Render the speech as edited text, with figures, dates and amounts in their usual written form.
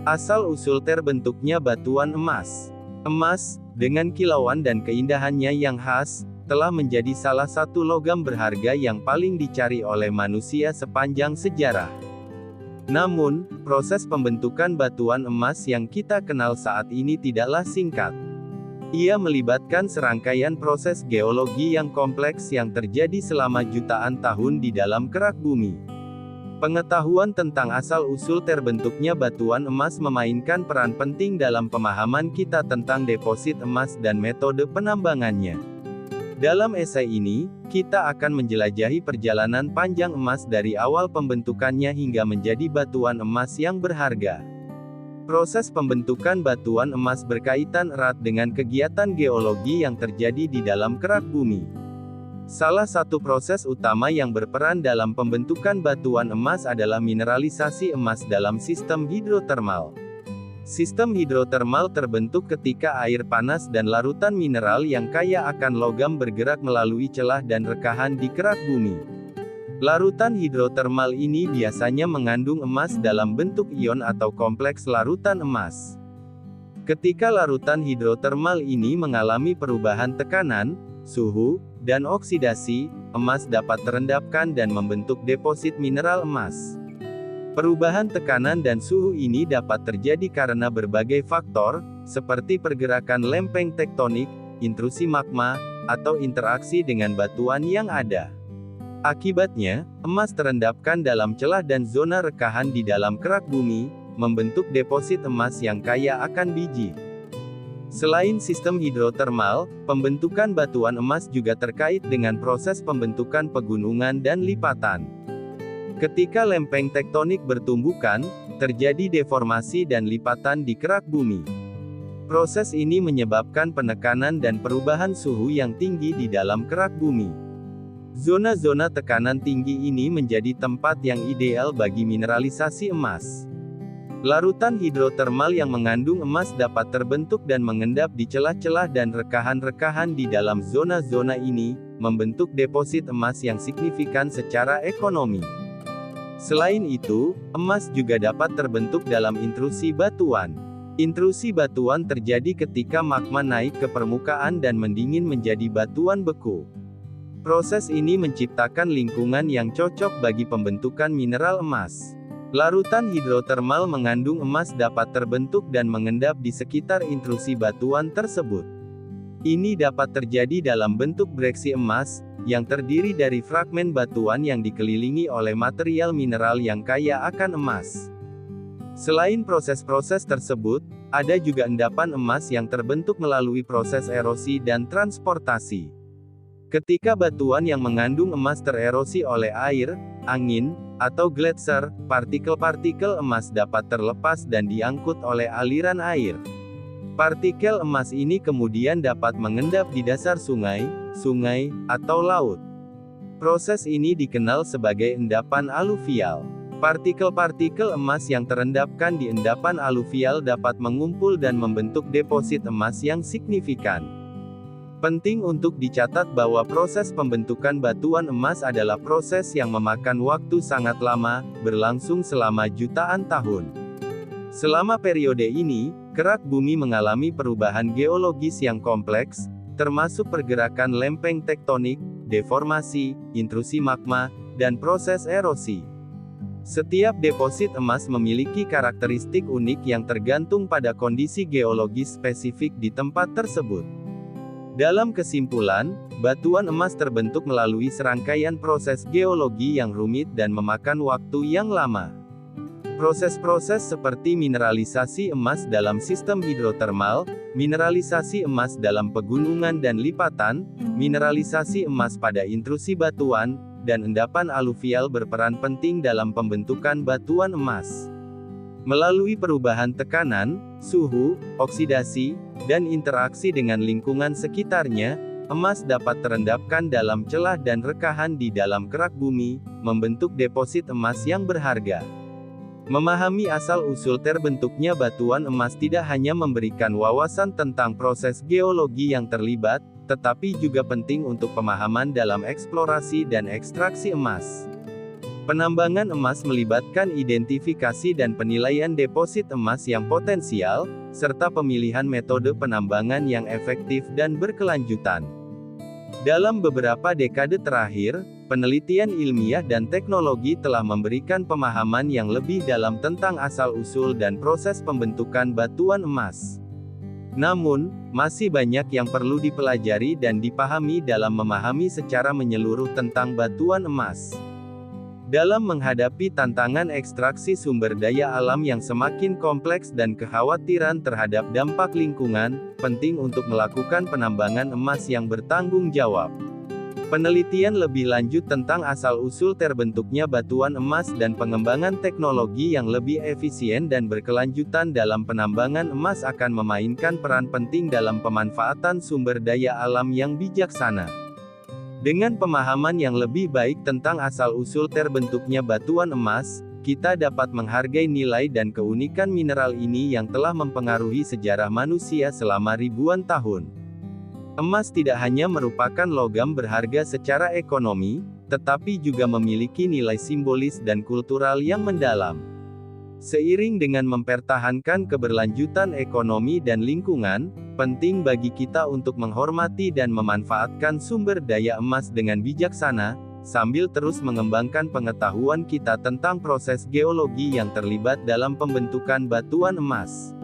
Asal-usul terbentuknya batuan emas. Emas, dengan kilauan dan keindahannya yang khas, telah menjadi salah satu logam berharga yang paling dicari oleh manusia sepanjang sejarah. Namun, proses pembentukan batuan emas yang kita kenal saat ini tidaklah singkat. Ia melibatkan serangkaian proses geologi yang kompleks yang terjadi selama jutaan tahun di dalam kerak bumi. Pengetahuan tentang asal-usul terbentuknya batuan emas memainkan peran penting dalam pemahaman kita tentang deposit emas dan metode penambangannya. Dalam esai ini, kita akan menjelajahi perjalanan panjang emas dari awal pembentukannya hingga menjadi batuan emas yang berharga. Proses pembentukan batuan emas berkaitan erat dengan kegiatan geologi yang terjadi di dalam kerak bumi. Salah satu proses utama yang berperan dalam pembentukan batuan emas adalah mineralisasi emas dalam sistem hidrotermal. Sistem hidrotermal terbentuk ketika air panas dan larutan mineral yang kaya akan logam bergerak melalui celah dan rekahan di kerak bumi. Larutan hidrotermal ini biasanya mengandung emas dalam bentuk ion atau kompleks larutan emas. Ketika larutan hidrotermal ini mengalami perubahan tekanan, suhu, dan oksidasi, emas dapat terendapkan dan membentuk deposit mineral emas. Perubahan tekanan dan suhu ini dapat terjadi karena berbagai faktor, seperti pergerakan lempeng tektonik, intrusi magma, atau interaksi dengan batuan yang ada. Akibatnya, emas terendapkan dalam celah dan zona rekahan di dalam kerak bumi, membentuk deposit emas yang kaya akan biji. Selain sistem hidrotermal, pembentukan batuan emas juga terkait dengan proses pembentukan pegunungan dan lipatan. Ketika lempeng tektonik bertumbukan, terjadi deformasi dan lipatan di kerak bumi. Proses ini menyebabkan penekanan dan perubahan suhu yang tinggi di dalam kerak bumi. Zona-zona tekanan tinggi ini menjadi tempat yang ideal bagi mineralisasi emas. Larutan hidrotermal yang mengandung emas dapat terbentuk dan mengendap di celah-celah dan rekahan-rekahan di dalam zona-zona ini, membentuk deposit emas yang signifikan secara ekonomi. Selain itu, emas juga dapat terbentuk dalam intrusi batuan. Intrusi batuan terjadi ketika magma naik ke permukaan dan mendingin menjadi batuan beku. Proses ini menciptakan lingkungan yang cocok bagi pembentukan mineral emas. Larutan hidrotermal mengandung emas dapat terbentuk dan mengendap di sekitar intrusi batuan tersebut. Ini dapat terjadi dalam bentuk breksi emas, yang terdiri dari fragmen batuan yang dikelilingi oleh material mineral yang kaya akan emas. Selain proses-proses tersebut, ada juga endapan emas yang terbentuk melalui proses erosi dan transportasi. Ketika batuan yang mengandung emas tererosi oleh air, angin, atau gletser, partikel-partikel emas dapat terlepas dan diangkut oleh aliran air. Partikel emas ini kemudian dapat mengendap di dasar sungai, atau laut. Proses ini dikenal sebagai endapan aluvial. Partikel-partikel emas yang terendapkan di endapan aluvial dapat mengumpul dan membentuk deposit emas yang signifikan. Penting untuk dicatat bahwa proses pembentukan batuan emas adalah proses yang memakan waktu sangat lama, berlangsung selama jutaan tahun. Selama periode ini, kerak bumi mengalami perubahan geologis yang kompleks, termasuk pergerakan lempeng tektonik, deformasi, intrusi magma, dan proses erosi. Setiap deposit emas memiliki karakteristik unik yang tergantung pada kondisi geologis spesifik di tempat tersebut. Dalam kesimpulan, batuan emas terbentuk melalui serangkaian proses geologi yang rumit dan memakan waktu yang lama. Proses-proses seperti mineralisasi emas dalam sistem hidrotermal, mineralisasi emas dalam pegunungan dan lipatan, mineralisasi emas pada intrusi batuan, dan endapan aluvial berperan penting dalam pembentukan batuan emas. Melalui perubahan tekanan, suhu, oksidasi, dan interaksi dengan lingkungan sekitarnya, emas dapat terendapkan dalam celah dan rekahan di dalam kerak bumi, membentuk deposit emas yang berharga. Memahami asal-usul terbentuknya batuan emas tidak hanya memberikan wawasan tentang proses geologi yang terlibat, tetapi juga penting untuk pemahaman dalam eksplorasi dan ekstraksi emas. Penambangan emas melibatkan identifikasi dan penilaian deposit emas yang potensial, serta pemilihan metode penambangan yang efektif dan berkelanjutan. Dalam beberapa dekade terakhir, penelitian ilmiah dan teknologi telah memberikan pemahaman yang lebih dalam tentang asal-usul dan proses pembentukan batuan emas. Namun, masih banyak yang perlu dipelajari dan dipahami dalam memahami secara menyeluruh tentang batuan emas. Dalam menghadapi tantangan ekstraksi sumber daya alam yang semakin kompleks dan kekhawatiran terhadap dampak lingkungan, penting untuk melakukan penambangan emas yang bertanggung jawab. Penelitian lebih lanjut tentang asal-usul terbentuknya batuan emas dan pengembangan teknologi yang lebih efisien dan berkelanjutan dalam penambangan emas akan memainkan peran penting dalam pemanfaatan sumber daya alam yang bijaksana. Dengan pemahaman yang lebih baik tentang asal-usul terbentuknya batuan emas, kita dapat menghargai nilai dan keunikan mineral ini yang telah mempengaruhi sejarah manusia selama ribuan tahun. Emas tidak hanya merupakan logam berharga secara ekonomi, tetapi juga memiliki nilai simbolis dan kultural yang mendalam. Seiring dengan mempertahankan keberlanjutan ekonomi dan lingkungan, penting bagi kita untuk menghormati dan memanfaatkan sumber daya emas dengan bijaksana, sambil terus mengembangkan pengetahuan kita tentang proses geologi yang terlibat dalam pembentukan batuan emas.